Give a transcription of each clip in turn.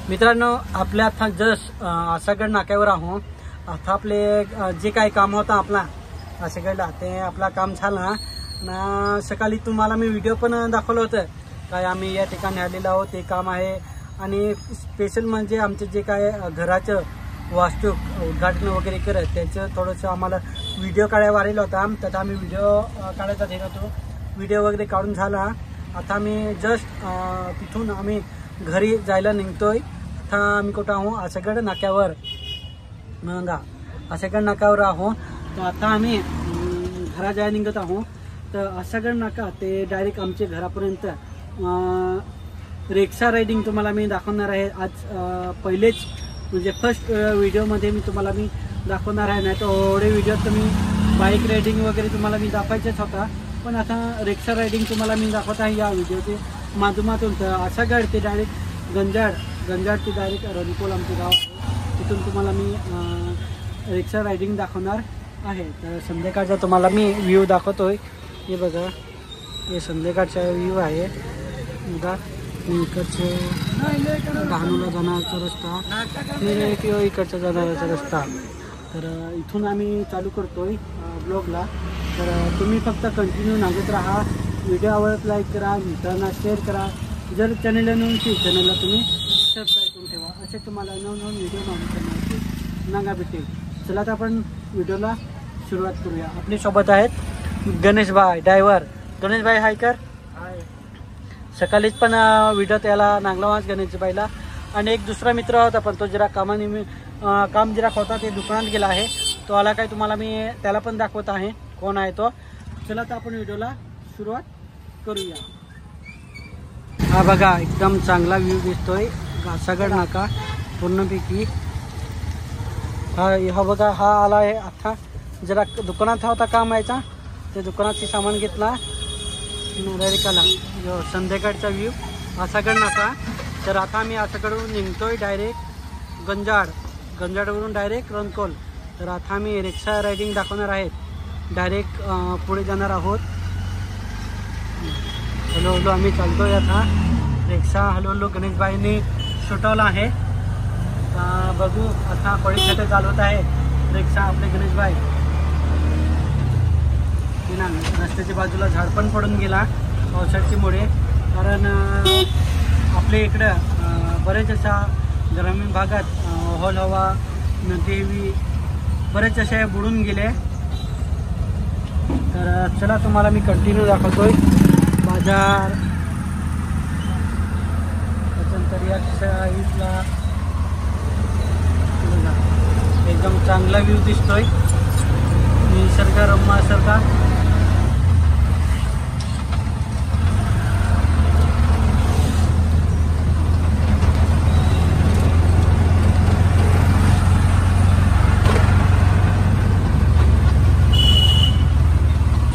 मित्रांनो, आपल्या आता जस्ट आसागड नाक्यावर आहो. आता आपले जे काही काम होतं आपला आसागडला ते आपला काम झाला ना. सकाळी तुम्हाला मी व्हिडिओ पण दाखवलं होतं काय आम्ही या ठिकाणी आलेलो आहोत. ते काम आहे आणि स्पेशल म्हणजे आमचे जे काय घराचं वास्तू उद्घाटन वगैरे करत त्याचं थोडंसं आम्हाला व्हिडिओ काढायला आलेला होता. तर आम्ही व्हिडिओ काढायचा देत होतो. व्हिडिओ वगैरे काढून झाला. आता आम्ही जस्ट तिथून आम्ही घरी जायला निघतोय. आता आम्ही कुठं आहो? आसागड नाक्यावर. मंगा आसागड नाक्यावर आहो. तर आता आम्ही घरा जायला निघत आहो. तर आसागड नाका ते डायरेक्ट आमच्या घरापर्यंत रिक्षा रायडिंग तुम्हाला मी दाखवणार आहे आज. पहिलेच म्हणजे फर्स्ट व्हिडिओमध्ये मी तुम्हाला दाखवणार आहे. नाही तर एवढे व्हिडिओ तुम्ही बाईक रायडिंग वगैरे तुम्हाला मी दाखवायचेच होता. पण आता रिक्षा रायडिंग तुम्हाला मी दाखवत आहे या व्हिडिओचे माध्यमातून. तर आसागड ते डायरेक्ट गंजाड ते डायरेक्ट रणकोल आमचं गाव आहे. तिथून तुम्हाला मी रिक्षा रायडिंग दाखवणार आहे. तर संध्याकाळचा तुम्हाला मी व्ह्यू दाखवतोय. हे बघा, हे संध्याकाळचा व्ह्यू आहे. बघा इकडचं डहाणूला जाण्याचा रस्ता किंवा इकडचा जाणाराचा रस्ता. तर इथून आम्ही चालू करतोय ब्लॉगला. तर तुम्ही फक्त कंटिन्यू नागत राहा. व्हिडिओ आवडत लाईक करा, मित्रांना शेअर करा. जर चॅनलला नवीन चॅनलला तुम्ही सबस्क्राईब करून ठेवा. असे तुम्हाला नवनवीन व्हिडिओ मागणी नागा भेटेल. चला तर आपण व्हिडिओला सुरुवात करूया. आपली सोबत आहेत गणेशभाई ड्रायव्हर. गणेशभाई हाय कर. सकाळीच पण व्हिडिओ त्याला नागलावाच गणेशबाईला. आणि एक दुसरा मित्र होता पण तो जरा काम जरा होता ते दुकानात गेला आहे. तो आला काय तुम्हाला मी त्याला पण दाखवत आहे कोण आहे तो. चला तर आपण व्हिडिओला सुरुवात करूया. हा बघा, एकदम चांगला व्ह्यू दिसतोय आसागड नाका पूर्णपैकी. हा बघा, हा आला आहे. आता जरा दुकानात होता काम यायचा. ते दुकानाचे सामान घेतला डायरेक्ट आला. संध्याकाळचा व्ह्यू आसागड नाका. तर आता आम्ही आसागडवरून निघतोय डायरेक्ट गंजाडवरून डायरेक्ट रणकोल. तर आता आम्ही रिक्षा रायडिंग दाखवणार आहेत. डायरेक्ट पुढे जाणार आहोत. हळूहळू आम्ही चालतोय. आता रिक्षा हळूहळू गणेशबाईंनी सुटवला आहे. बघू आता पडीसाठी चालवत आहे रिक्षा आपले गणेशबाई. ना रस्त्याच्या बाजूला झाड पण पडून गेला पावसाची मुळे. कारण आपल्या इकडं बरेच अशा ग्रामीण भागात होल हवा नदी बरेच असे बुडून गेले. तर चला तुम्हाला मी कंटिन्यू दाखवतोय बाजार इथला. एकदम चांगला व्ह्यू दिसतोय निसर्ग रम्यासारखा.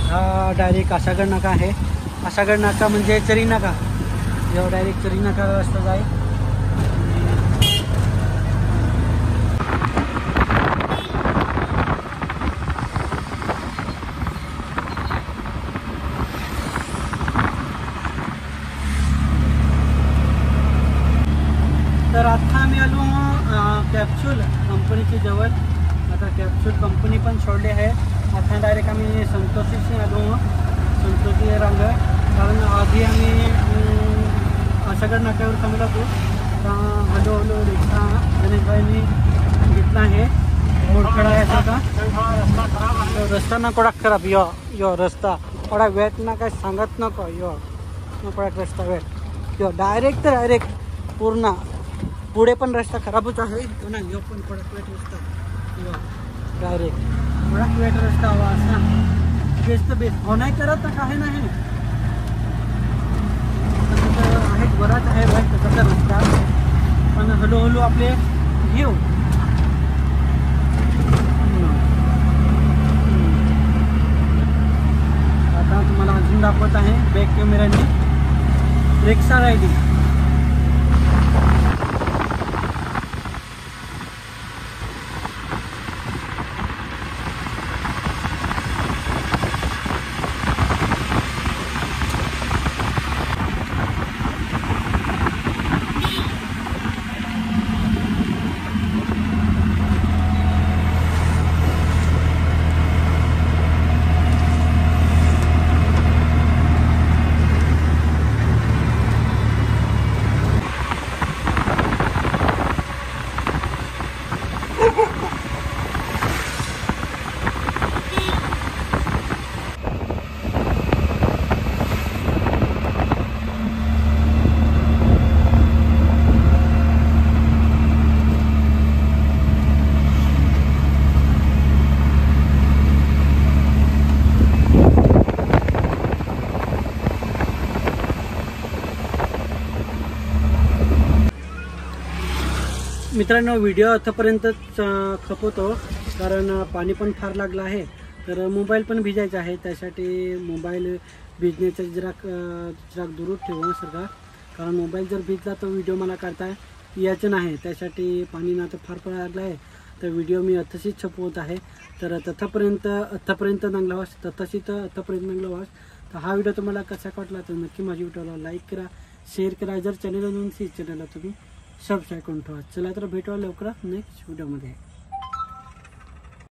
हा डायरेक्ट आसागड नाका आहे. आसागड नाका म्हणजे चरी नाका. जेव्हा डायरेक्ट चरी नाका रस्ता जाईल. तर आता आम्ही आलो कॅप्सूल कंपनीच्या जवळ. आता कॅप्सूल कंपनी पण सोडली आहे. आता डायरेक्ट आम्ही संतोषीशी आलो. संतोषी रंग. कारण आधी आम्ही आसागड नाक्यावर थांबलो होतो. हळूहळू रिक्षा गणेशबाईंनी घेतला आहे. मोडखडा आहे का रस्ता ना कोडा खराब. यो रस्ता कोडा वेट ना काय सांगत नको. यो कोडाक रस्ता वेट. यो डायरेक्ट पूर्ण पुढे पण रस्ता खराबच आहे ना. यो पण कोडाक वेट रस्ता. यो डायरेक्ट कोडाक वेट रस्ता हवा असा बेस्ट हो नाही करत तर काही नाही. आहे बराच आहे त्याचा रस्ता. पण हळूहळू आपले घेऊ. आता तुम्हाला अजून दाखवत आहे बॅक कॅमेराने रिक्षा रायडिंग. मित्रांनो व्हिडिओ आतापर्यंतच खपवतो, कारण पाणी पण फार लागलं आहे, तर मोबाईल पण भिजायचा आहे, त्यासाठी मोबाईल भिजण्याचा जरा दूर ठेवून सगळं, कारण मोबाईल जर भिजला तर व्हिडिओ मला काढता यायचं नाही, त्यासाठी पाणी ना तर फार लागलं आहे, तर व्हिडिओ मी तशीच छपवत आहे. तर आतापर्यंत चांगला व्हास, आतापर्यंत चांगला व्हास. तर हा व्हिडिओ तुम्हाला कसा वाटला तर नक्की माझ्या व्हिडिओला लाईक करा, शेअर करा, जर चॅनलला नवीन चॅनलला तुम्ही सबस्क्राईब करून ठेवा. चला तर भेटूया लवकरात नेक्स्ट व्हिडिओमध्ये.